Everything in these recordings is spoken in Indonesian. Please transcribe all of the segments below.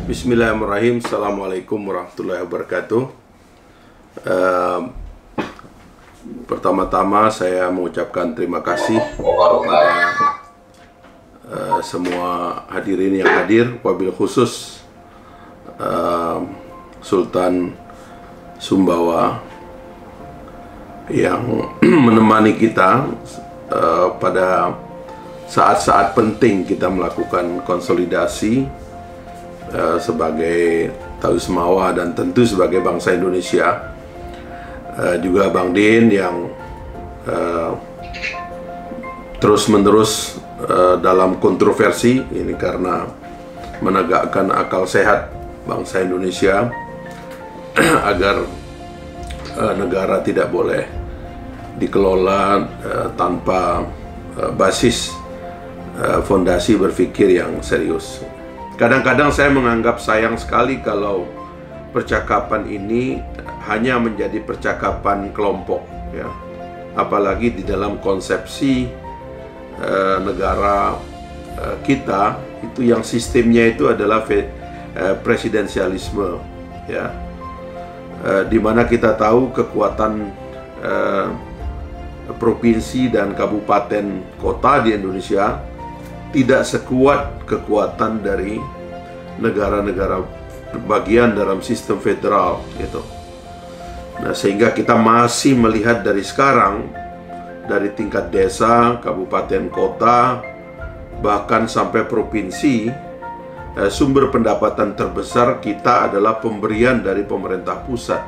Bismillahirrahmanirrahim. Assalamualaikum warahmatullahi wabarakatuh. Pertama-tama saya mengucapkan terima kasih kepada semua hadirin yang hadir, wabil khusus Sultan Sumbawa yang menemani kita pada saat-saat penting kita melakukan konsolidasi sebagai Tahu Semawa dan tentu sebagai bangsa Indonesia. Juga Bang Din yang terus-menerus dalam kontroversi ini karena menegakkan akal sehat bangsa Indonesia agar negara tidak boleh dikelola tanpa basis fondasi berpikir yang serius. Kadang-kadang saya menganggap sayang sekali kalau percakapan ini hanya menjadi percakapan kelompok, ya. Apalagi di dalam konsepsi negara kita itu yang sistemnya itu adalah presidensialisme, ya. Di mana kita tahu kekuatan provinsi dan kabupaten kota di Indonesia tidak sekuat kekuatan dari negara-negara bagian dalam sistem federal, gitu. Nah, sehingga kita masih melihat dari sekarang, dari tingkat desa, kabupaten, kota, bahkan sampai provinsi, sumber pendapatan terbesar kita adalah pemberian dari pemerintah pusat,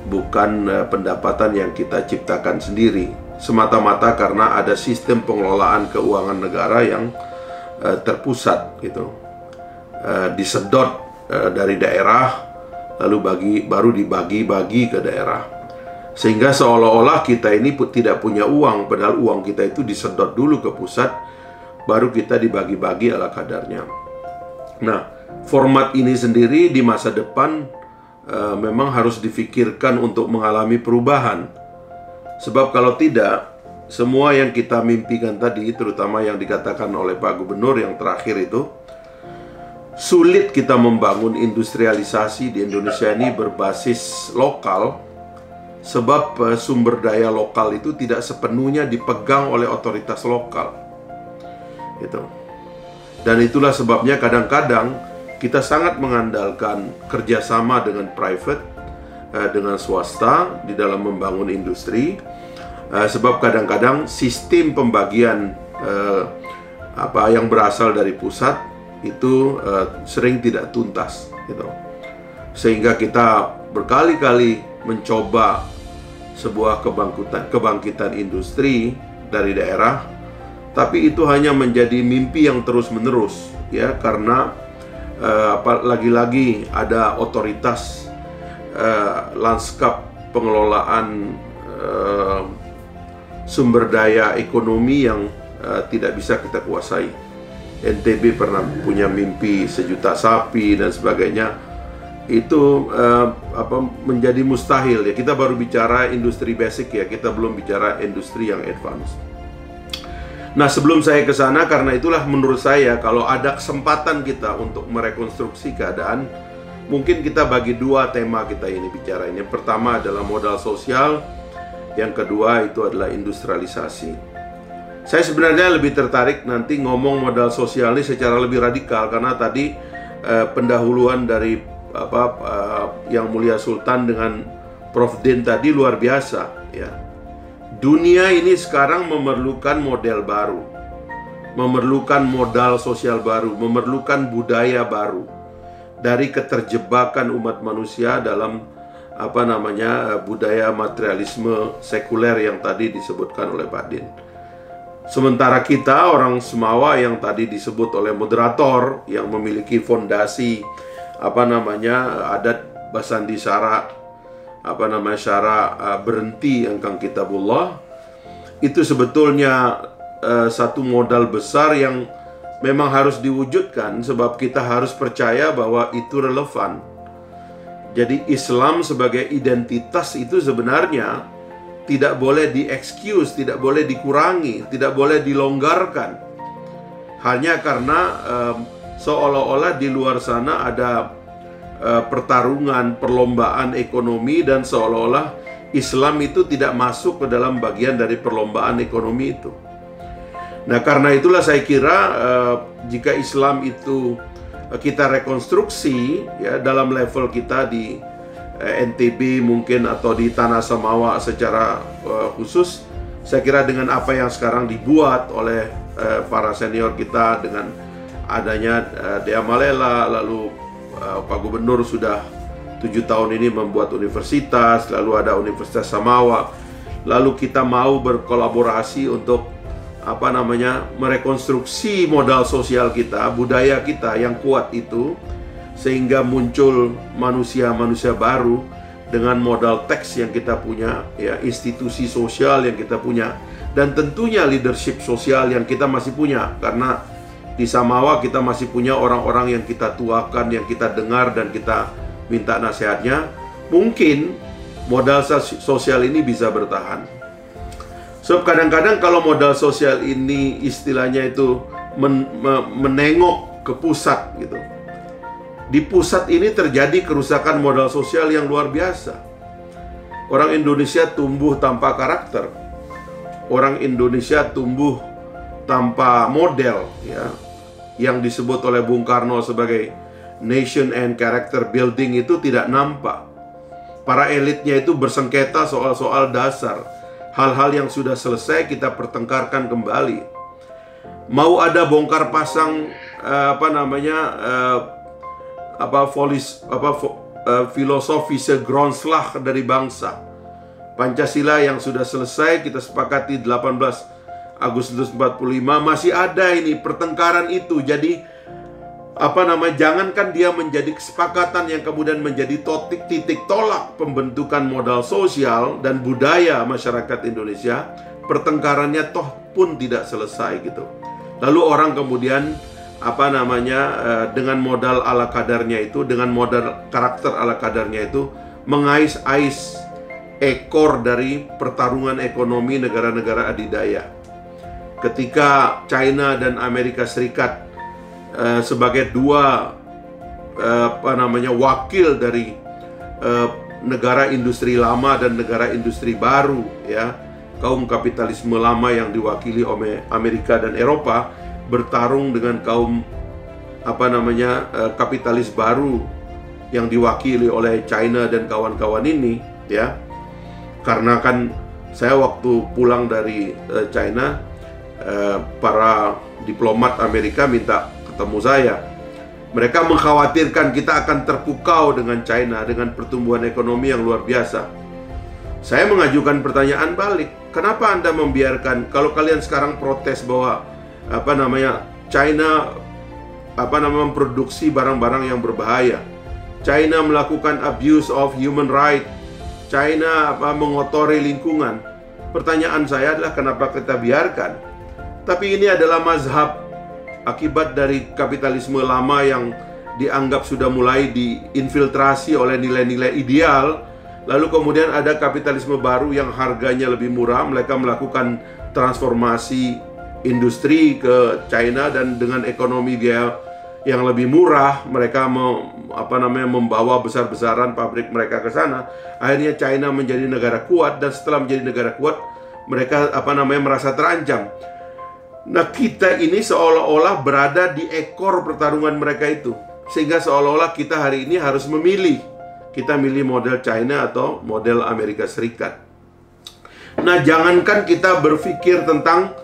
bukan pendapatan yang kita ciptakan sendiri, semata-mata karena ada sistem pengelolaan keuangan negara yang terpusat, gitu. Disedot dari daerah, lalu baru dibagi-bagi ke daerah, sehingga seolah-olah kita ini tidak punya uang, padahal uang kita itu disedot dulu ke pusat, baru kita dibagi-bagi ala kadarnya. Nah, format ini sendiri di masa depan memang harus difikirkan untuk mengalami perubahan. Sebab kalau tidak, semua yang kita mimpikan tadi, terutama yang dikatakan oleh Pak Gubernur yang terakhir itu, sulit kita membangun industrialisasi di Indonesia ini berbasis lokal, sebab sumber daya lokal itu tidak sepenuhnya dipegang oleh otoritas lokal, gitu. Dan itulah sebabnya kadang-kadang kita sangat mengandalkan kerjasama dengan private, dengan swasta di dalam membangun industri, sebab kadang-kadang sistem pembagian yang berasal dari pusat itu sering tidak tuntas, gitu. Sehingga kita berkali-kali mencoba sebuah kebangkitan industri dari daerah, tapi itu hanya menjadi mimpi yang terus-menerus, ya, karena lagi-lagi ada otoritas lanskap pengelolaan sumber daya ekonomi yang tidak bisa kita kuasai. NTB pernah punya mimpi 1 juta sapi dan sebagainya, itu menjadi mustahil, ya. Kita baru bicara industri basic, ya, kita belum bicara industri yang advance. Nah, sebelum saya ke sana, karena itulah menurut saya kalau ada kesempatan kita untuk merekonstruksi keadaan, mungkin kita bagi dua tema kita ini bicara. Yang pertama adalah modal sosial, yang kedua itu adalah industrialisasi. Saya sebenarnya lebih tertarik nanti ngomong modal sosial ini secara lebih radikal, karena tadi pendahuluan dari Yang Mulia Sultan dengan Prof. Din tadi luar biasa, ya. Dunia ini sekarang memerlukan model baru, memerlukan modal sosial baru, memerlukan budaya baru dari keterjebakan umat manusia dalam budaya materialisme sekuler yang tadi disebutkan oleh Pak Din. Sementara kita orang Semawa yang tadi disebut oleh moderator yang memiliki fondasi adat Basandi Syara berhenti engkang kitabullah, itu sebetulnya satu modal besar yang memang harus diwujudkan, sebab kita harus percaya bahwa itu relevan. Jadi Islam sebagai identitas itu sebenarnya tidak boleh di-excuse, tidak boleh dikurangi, tidak boleh dilonggarkan. Hanya karena seolah-olah di luar sana ada pertarungan, perlombaan ekonomi, dan seolah-olah Islam itu tidak masuk ke dalam bagian dari perlombaan ekonomi itu. Nah, karena itulah saya kira jika Islam itu kita rekonstruksi ya dalam level kita di NTB mungkin atau di Tanah Samawa secara khusus, saya kira dengan apa yang sekarang dibuat oleh para senior kita dengan adanya Dea Malela, lalu Pak Gubernur sudah 7 tahun ini membuat universitas, lalu ada Universitas Samawa, lalu kita mau berkolaborasi untuk merekonstruksi modal sosial kita, budaya kita yang kuat itu, sehingga muncul manusia-manusia baru dengan modal teks yang kita punya, ya, institusi sosial yang kita punya, dan tentunya leadership sosial yang kita masih punya, karena di Samawa kita masih punya orang-orang yang kita tuakan, yang kita dengar dan kita minta nasihatnya. Mungkin modal sosial ini bisa bertahan. So, kadang-kadang kalau modal sosial ini istilahnya itu menengok ke pusat gitu. Di pusat ini terjadi kerusakan modal sosial yang luar biasa. Orang Indonesia tumbuh tanpa karakter. Orang Indonesia tumbuh tanpa model, ya. Yang disebut oleh Bung Karno sebagai nation and character building itu tidak nampak. Para elitnya itu bersengketa soal-soal dasar. Hal-hal yang sudah selesai kita pertengkarkan kembali. Mau ada bongkar pasang filosofi segrondslag dari bangsa. Pancasila yang sudah selesai kita sepakati 18 Agustus 45, masih ada ini pertengkaran itu. Jadi jangankan dia menjadi kesepakatan yang kemudian menjadi titik tolak pembentukan modal sosial dan budaya masyarakat Indonesia, pertengkarannya toh pun tidak selesai gitu. Lalu orang kemudian dengan modal ala kadarnya itu, dengan modal karakter ala kadarnya itu, mengais-ais ekor dari pertarungan ekonomi negara-negara adidaya. Ketika China dan Amerika Serikat sebagai dua wakil dari negara industri lama dan negara industri baru, ya, kaum kapitalisme lama yang diwakili oleh Amerika dan Eropa bertarung dengan kaum kapitalis baru yang diwakili oleh China dan kawan-kawan ini, ya. Karena kan saya waktu pulang dari China, para diplomat Amerika minta ketemu saya. Mereka mengkhawatirkan kita akan terpukau dengan China, dengan pertumbuhan ekonomi yang luar biasa. Saya mengajukan pertanyaan balik, kenapa Anda membiarkan, kalau kalian sekarang protes bahwa China memproduksi barang-barang yang berbahaya, China melakukan abuse of human right, China mengotori lingkungan. Pertanyaan saya adalah kenapa kita biarkan? Tapi ini adalah mazhab akibat dari kapitalisme lama yang dianggap sudah mulai diinfiltrasi oleh nilai-nilai ideal. Lalu kemudian ada kapitalisme baru yang harganya lebih murah. Mereka melakukan transformasi industri ke China, dan dengan ekonomi dia yang lebih murah, mereka membawa besar-besaran pabrik mereka ke sana. Akhirnya China menjadi negara kuat, dan setelah menjadi negara kuat, mereka merasa terancam. Nah, kita ini seolah-olah berada di ekor pertarungan mereka itu. Sehingga seolah-olah kita hari ini harus memilih. Kita milih model China atau model Amerika Serikat. Nah, jangankan kita berpikir tentang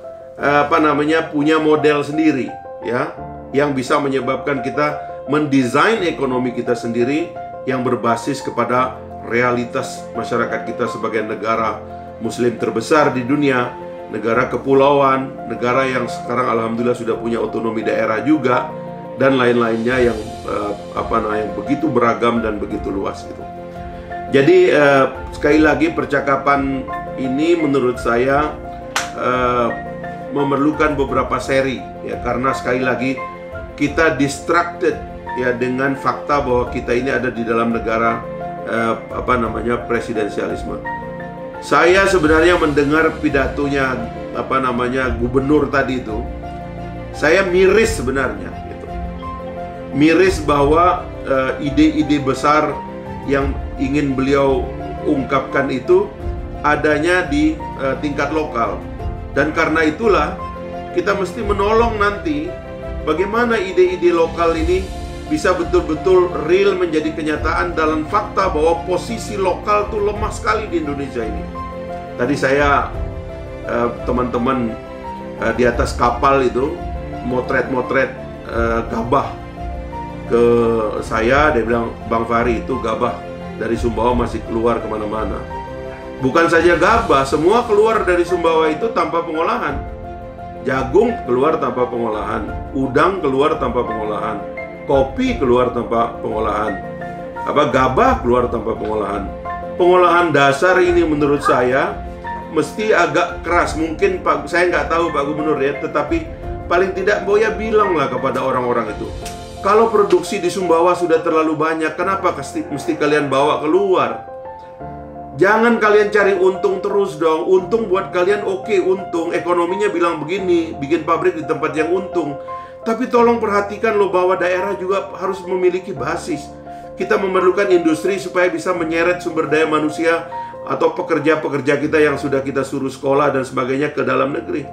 punya model sendiri, ya, yang bisa menyebabkan kita mendesain ekonomi kita sendiri yang berbasis kepada realitas masyarakat kita sebagai negara Muslim terbesar di dunia, negara kepulauan, negara yang sekarang alhamdulillah sudah punya otonomi daerah juga, dan lain-lainnya yang yang begitu beragam dan begitu luas gitu. Jadi sekali lagi percakapan ini menurut saya memerlukan beberapa seri, ya, karena sekali lagi kita distracted, ya, dengan fakta bahwa kita ini ada di dalam negara presidensialisme. Saya sebenarnya mendengar pidatonya gubernur tadi itu, saya miris sebenarnya gitu. miris bahwa ide-ide besar yang ingin beliau ungkapkan itu adanya di tingkat lokal. Dan karena itulah kita mesti menolong nanti bagaimana ide-ide lokal ini bisa betul-betul real menjadi kenyataan dalam fakta bahwa posisi lokal tuh lemah sekali di Indonesia ini. Tadi saya teman-teman di atas kapal itu motret gabah ke saya, dia bilang, Bang Fahri, itu gabah dari Sumbawa masih keluar kemana-mana. Bukan saja gabah, semua keluar dari Sumbawa itu tanpa pengolahan. Jagung keluar tanpa pengolahan, udang keluar tanpa pengolahan, kopi keluar tanpa pengolahan, gabah keluar tanpa pengolahan. Pengolahan dasar ini menurut saya mesti agak keras. Mungkin saya nggak tahu Pak Gubernur ya, tetapi paling tidak Boya bilanglah kepada orang-orang itu, kalau produksi di Sumbawa sudah terlalu banyak, kenapa mesti kalian bawa keluar? Jangan kalian cari untung terus dong. Untung buat kalian oke, untung. Ekonominya bilang begini, bikin pabrik di tempat yang untung. Tapi tolong perhatikan loh bahwa daerah juga harus memiliki basis. Kita memerlukan industri supaya bisa menyeret sumber daya manusia atau pekerja-pekerja kita yang sudah kita suruh sekolah dan sebagainya ke dalam negeri.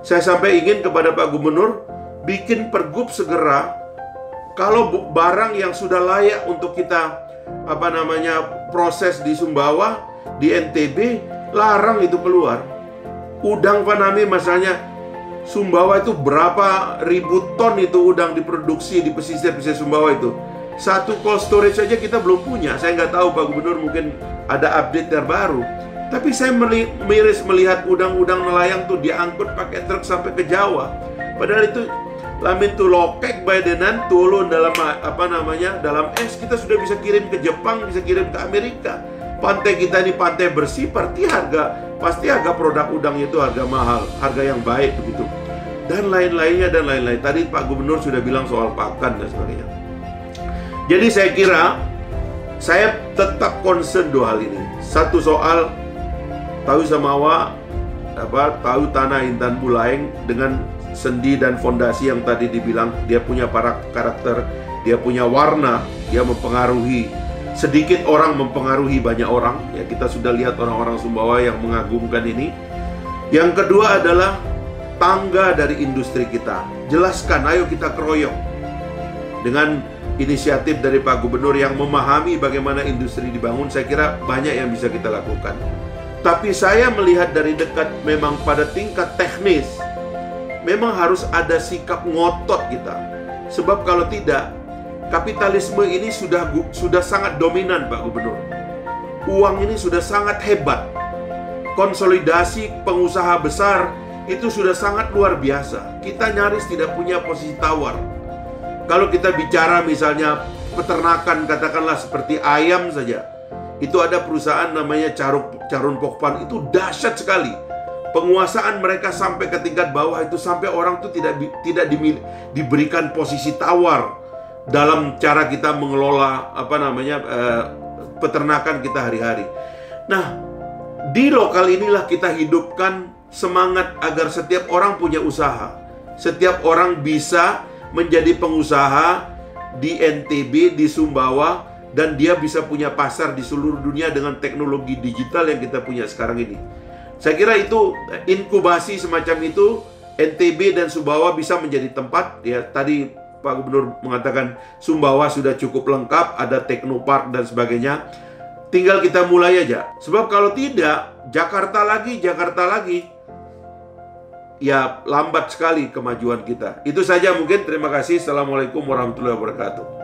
Saya sampai ingin kepada Pak Gubernur, bikin pergub segera. Kalau barang yang sudah layak untuk kita proses di Sumbawa, di NTB, larang itu keluar. Udang Fanami misalnya, Sumbawa itu berapa ribu ton itu udang diproduksi di pesisir-pesisir Sumbawa itu. Satu cold storage saja kita belum punya. Saya nggak tahu Pak Gubernur, mungkin ada update terbaru. Tapi saya miris melihat udang-udang nelayan tuh diangkut pakai truk sampai ke Jawa. Padahal itu lamin tuh lokek badenan turun dalam dalam es, kita sudah bisa kirim ke Jepang, bisa kirim ke Amerika. Pantai kita ini pantai bersih, pasti harga produk udangnya itu harga mahal, harga yang baik begitu. Dan lain-lainnya. Tadi Pak Gubernur sudah bilang soal pakan dan sebagainya. Jadi saya kira saya tetap concern dua hal ini. Satu soal Tahu Samawa, tahu Tanah Intan Bulaeng dengan sendi dan fondasi yang tadi dibilang, dia punya karakter, dia punya warna, dia mempengaruhi sedikit orang, mempengaruhi banyak orang. Ya, kita sudah lihat orang-orang Sumbawa yang mengagumkan ini. Yang kedua adalah tangga dari industri kita. Jelaskan, ayo kita keroyok. Dengan inisiatif dari Pak Gubernur yang memahami bagaimana industri dibangun, saya kira banyak yang bisa kita lakukan. Tapi saya melihat dari dekat, memang pada tingkat teknis memang harus ada sikap ngotot kita. Sebab kalau tidak, kapitalisme ini sudah sangat dominan Pak Gubernur. Uang ini sudah sangat hebat. Konsolidasi pengusaha besar itu sudah sangat luar biasa. Kita nyaris tidak punya posisi tawar. Kalau kita bicara misalnya peternakan, katakanlah seperti ayam saja, itu ada perusahaan namanya Carun Pokpan, itu dahsyat sekali. Penguasaan mereka sampai ke tingkat bawah itu, sampai orang itu tidak diberikan posisi tawar dalam cara kita mengelola peternakan kita hari-hari. Nah, di lokal inilah kita hidupkan semangat agar setiap orang punya usaha. Setiap orang bisa menjadi pengusaha di NTB, di Sumbawa, dan dia bisa punya pasar di seluruh dunia dengan teknologi digital yang kita punya sekarang ini. Saya kira itu inkubasi semacam itu, NTB dan Sumbawa bisa menjadi tempat. Ya, tadi Pak Gubernur mengatakan Sumbawa sudah cukup lengkap, ada teknopark dan sebagainya. Tinggal kita mulai aja. Sebab kalau tidak, Jakarta lagi, ya lambat sekali kemajuan kita. Itu saja mungkin. Terima kasih. Assalamualaikum warahmatullahi wabarakatuh.